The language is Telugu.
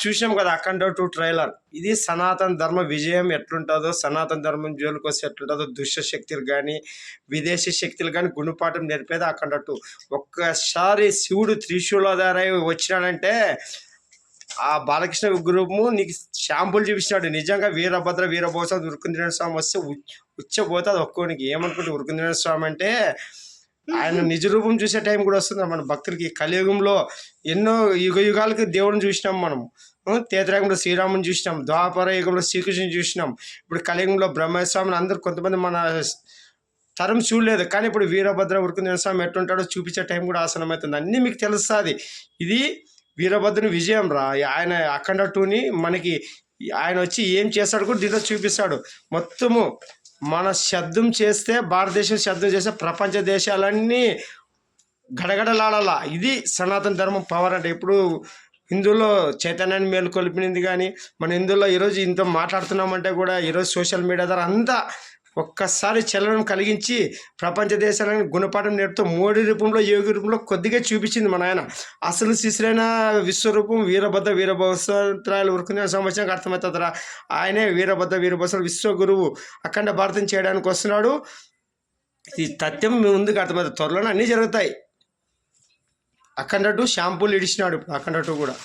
చూసాం కదా అఖండ 2 ట్రైలర్. ఇది సనాతన ధర్మ విజయం ఎట్లుంటుందో, సనాతన ధర్మం జోలికి వస్తే ఎట్లుంటుందో, దుష్ట శక్తులు కానీ విదేశీ శక్తులు కానీ గుణపాఠం నేర్పేది అఖండ 2. ఒక్కసారి శివుడు త్రిశూలధారై వచ్చినాడంటే ఆ బాలకృష్ణ విగ్రహము నీకు షాంపుల్ చూపిస్తున్నాడు. నిజంగా వీరభద్ర వీరభోస ఉరుకుంద్రేణ స్వామి వస్తే ఉచ్చపోతుంది ఒక్కోనికి. ఏమనుకుంటే ఉరుకుంద్రేణ స్వామి అంటే ఆయన నిజ రూపం చూసే టైం కూడా వస్తుంది మన భక్తులకి. కలియుగంలో ఎన్నో యుగ యుగాలకి దేవుడిని చూసినాం మనం. త్రేతాయుగంలో శ్రీరాముని చూసినాం, ద్వాపర యుగంలో శ్రీకృష్ణుని చూసినాం, ఇప్పుడు కలియుగంలో బ్రహ్మస్వామిని అందరూ కొంతమంది మన తరం చూడలేదు. కానీ ఇప్పుడు వీరభద్ర ఉరుకుంద్రేణ స్వామి ఎట్లుంటాడో చూపించే టైం కూడా ఆసనమవుతుంది. అన్నీ మీకు తెలుస్తుంది. ఇది వీరభద్రుని విజయం రా. ఆయన అఖండ 2ని మనకి ఆయన వచ్చి ఏం చేస్తాడు కూడా దీంట్లో చూపిస్తాడు. మొత్తము మన శబ్దం చేస్తే, భారతదేశం శబ్దం చేస్తే ప్రపంచ దేశాలన్నీ గడగడలాడాల. ఇది సనాతన ధర్మం పవర్ అంటే. ఇప్పుడు హిందువుల్లో చైతన్యాన్ని మేలుకొల్పినది. కానీ మన హిందువుల్లో ఈరోజు ఇంత మాట్లాడుతున్నామంటే కూడా ఈరోజు సోషల్ మీడియా ద్వారా అంతా ఒక్కసారి చలనం కలిగించి ప్రపంచ దేశాలను గుణపాఠం నేర్పుతూ మోడీ రూపంలో, యోగి రూపంలో కొద్దిగా చూపించింది మన ఆయన. అసలు శిశులైన విశ్వరూపం వీరభద్ర వీరభద్రాలు ఉరుకునే సంవత్సరానికి అర్థమవుతుందిరా. ఆయనే వీరభద్ర వీరభద్ర విశ్వగురువు అఖండ భారతం చేయడానికి వస్తున్నాడు. ఈ తథ్యం మీ ముందుకు అర్థమవుతుంది. త్వరలోనే అన్నీ జరుగుతాయి. అఖండ 2 షాంపూలు ఇడిచినాడు. అఖండ 2 కూడా